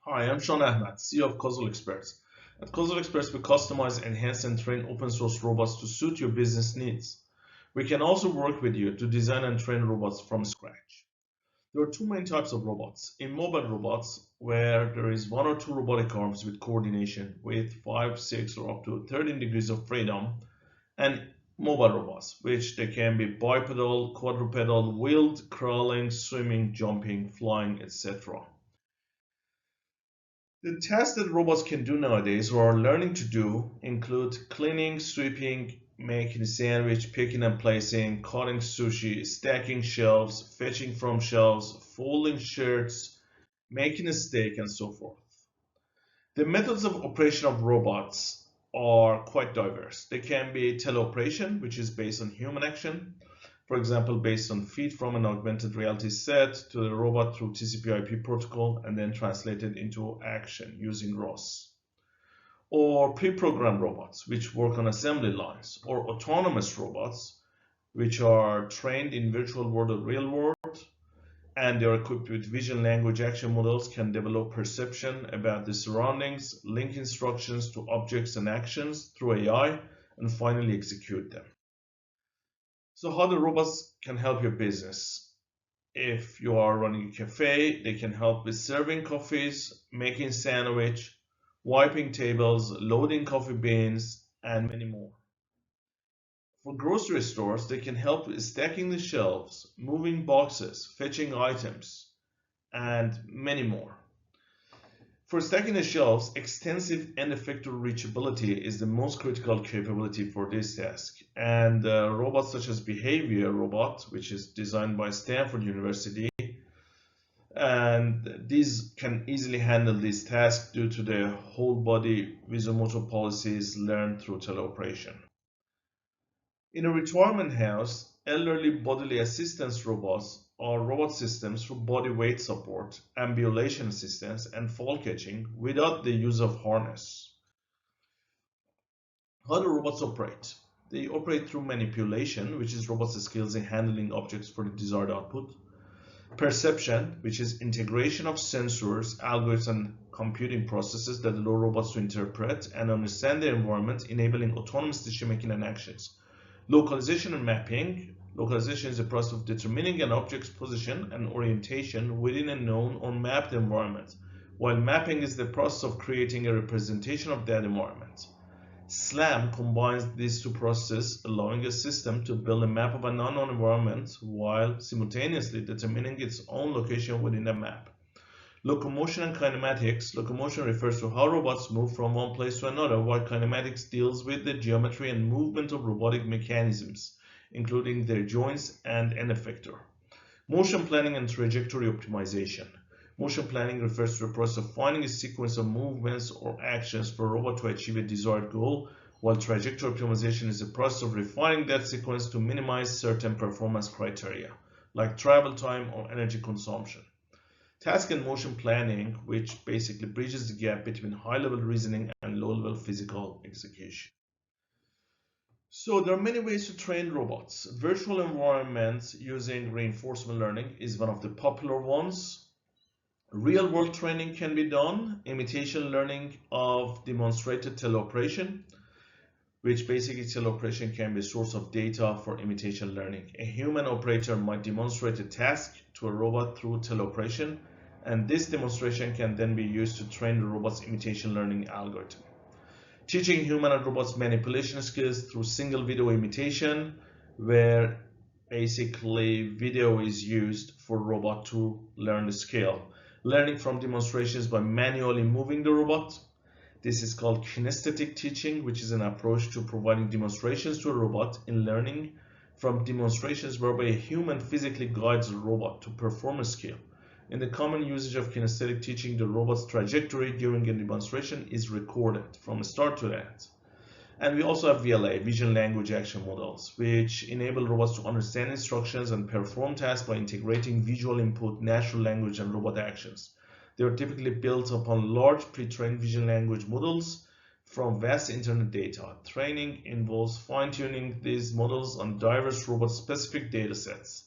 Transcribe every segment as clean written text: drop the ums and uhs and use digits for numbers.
Hi, I'm Ahmad, CEO of Causal Experts. At Causal Experts, we customize, enhance, and train open source robots to suit your business needs. We can also work with you to design and train robots from scratch. There are two main types of robots. Immobile robots, where there is one or two robotic arms with coordination with 5, 6, or up to 13 degrees of freedom, and mobile robots, which they can be bipedal, quadrupedal, wheeled, crawling, swimming, jumping, flying, etc. The tasks that robots can do nowadays or are learning to do include cleaning, sweeping, making a sandwich, picking and placing, cutting sushi, stacking shelves, fetching from shelves, folding shirts, making a steak, and so forth. The methods of operation of robots are quite diverse. They can be teleoperation, which is based on human action, for example, based on feed from an augmented reality set to the robot through TCP/IP protocol and then translated into action using ROS. Or pre-programmed robots, which work on assembly lines, or autonomous robots, which are trained in virtual world or real world, and they are equipped with vision language action models, can develop perception about the surroundings, link instructions to objects and actions through AI, and finally execute them. So how the robots can help your business? If you are running a cafe, they can help with serving coffees, making sandwich, wiping tables, loading coffee beans, and many more. For grocery stores, they can help with stacking the shelves, moving boxes, fetching items, and many more. For stacking the shelves, extensive and effective reachability is the most critical capability for this task. And robots such as Behavior Robot, which is designed by Stanford University, and these can easily handle this task due to the whole body visomotor policies learned through teleoperation. In a retirement house, elderly bodily assistance robots are robot systems for body weight support, ambulation assistance, and fall catching without the use of harness. How do robots operate? They operate through manipulation, which is robots' skills in handling objects for the desired output. Perception, which is integration of sensors, algorithms, and computing processes that allow robots to interpret and understand their environment, enabling autonomous decision-making and actions. Localization and mapping. Localization is the process of determining an object's position and orientation within a known or mapped environment, while mapping is the process of creating a representation of that environment. SLAM combines these two processes, allowing a system to build a map of an unknown environment while simultaneously determining its own location within the map. Locomotion and kinematics. Locomotion refers to how robots move from one place to another, while kinematics deals with the geometry and movement of robotic mechanisms, including their joints and an effector. Motion planning and trajectory optimization. Motion planning refers to the process of finding a sequence of movements or actions for a robot to achieve a desired goal, while trajectory optimization is the process of refining that sequence to minimize certain performance criteria, like travel time or energy consumption. Task and motion planning, which basically bridges the gap between high-level reasoning and low-level physical execution. So there are many ways to train robots. Virtual environments using reinforcement learning is one of the popular ones. Real-world training can be done. Imitation learning of demonstrated teleoperation, which basically teleoperation can be a source of data for imitation learning. A human operator might demonstrate a task to a robot through teleoperation, and this demonstration can then be used to train the robot's imitation learning algorithm. Teaching human and robots manipulation skills through single video imitation, where basically video is used for robot to learn the skill. Learning from demonstrations by manually moving the robot. This is called kinesthetic teaching, which is an approach to providing demonstrations to a robot in learning from demonstrations whereby a human physically guides a robot to perform a skill. In the common usage of kinesthetic teaching, the robot's trajectory during a demonstration is recorded from start to end. And we also have VLA, Vision Language Action Models, which enable robots to understand instructions and perform tasks by integrating visual input, natural language, and robot actions. They are typically built upon large pre-trained vision language models from vast internet data. Training involves fine-tuning these models on diverse robot-specific datasets.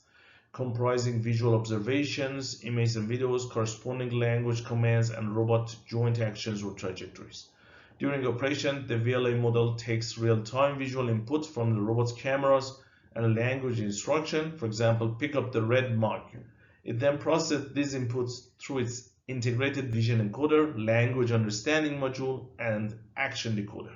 comprising visual observations, images and videos, corresponding language commands, and robot joint actions or trajectories. During operation, the VLA model takes real-time visual input from the robot's cameras and language instruction, for example, pick up the red mug. It then processes these inputs through its integrated vision encoder, language understanding module, and action decoder.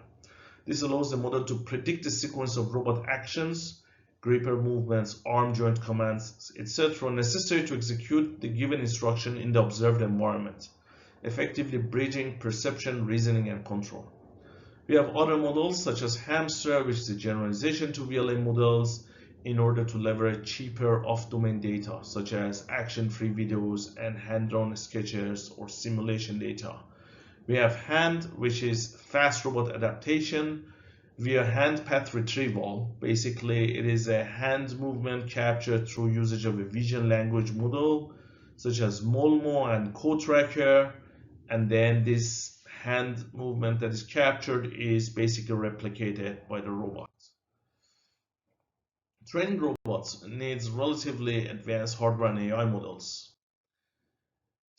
This allows the model to predict the sequence of robot actions, gripper movements, arm joint commands, etc. necessary to execute the given instruction in the observed environment, effectively bridging perception, reasoning, and control. We have other models such as Hamster, which is a generalization to VLA models in order to leverage cheaper off-domain data such as action-free videos and hand-drawn sketches or simulation data. We have Hand, which is fast robot adaptation via hand path retrieval. Basically, it is a hand movement captured through usage of a vision language model such as Molmo and CoTracker, and then this hand movement that is captured is basically replicated by the robot. Training robots needs relatively advanced hardware and AI models.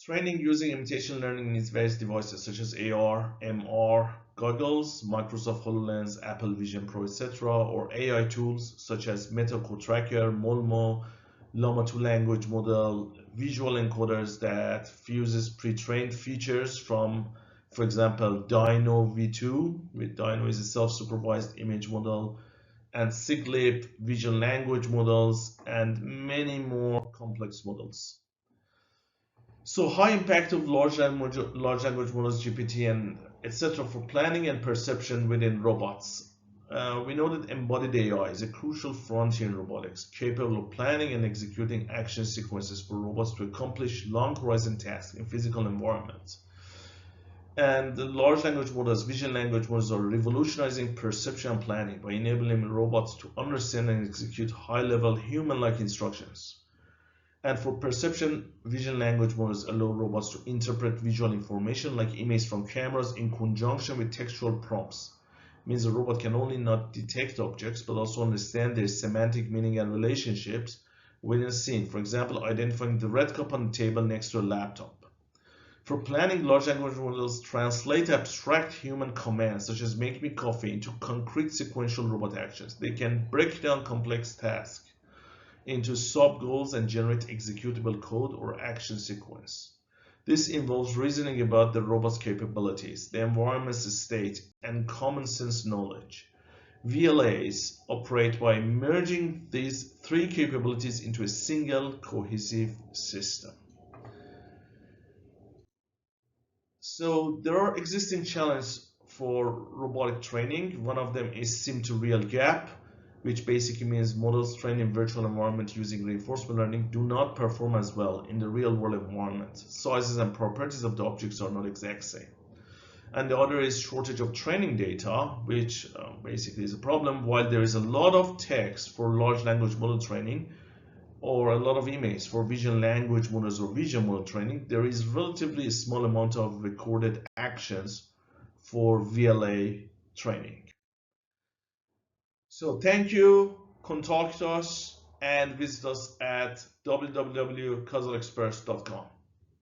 Training using imitation learning needs various devices such as AR, MR, goggles, Microsoft HoloLens, Apple Vision Pro, etc., or AI tools such as Meta CoTracker, Molmo, Llama 2 language model, visual encoders that fuses pre-trained features from, for example, Dino V2, with Dino is a self-supervised image model, and SIGLIP, vision language models, and many more complex models. So high impact of large language models, GPT, and etc. for planning and perception within robots. We know that embodied AI is a crucial frontier in robotics, capable of planning and executing action sequences for robots to accomplish long horizon tasks in physical environments. And the large language models, vision language models, are revolutionizing perception and planning by enabling robots to understand and execute high-level human-like instructions. And for perception, vision language models allow robots to interpret visual information like images from cameras in conjunction with textual prompts. It means a robot can only not detect objects but also understand their semantic meaning and relationships within a scene. For example, identifying the red cup on the table next to a laptop. For planning, large language models translate abstract human commands such as make me coffee into concrete sequential robot actions. They can break down complex tasks into sub-goals and generate executable code or action sequence. This involves reasoning about the robot's capabilities, the environment's state, and common sense knowledge. VLAs operate by merging these three capabilities into a single cohesive system. So there are existing challenges for robotic training. One of them is sim-to-real gap, which basically means models trained in virtual environment using reinforcement learning do not perform as well in the real world environment. Sizes and properties of the objects are not exact same. And the other is shortage of training data, which basically is a problem. While there is a lot of text for large language model training, or a lot of images for vision language models or vision model training, there is relatively a small amount of recorded actions for VLA training. So thank you, contact us and visit us at www.causalexperts.com.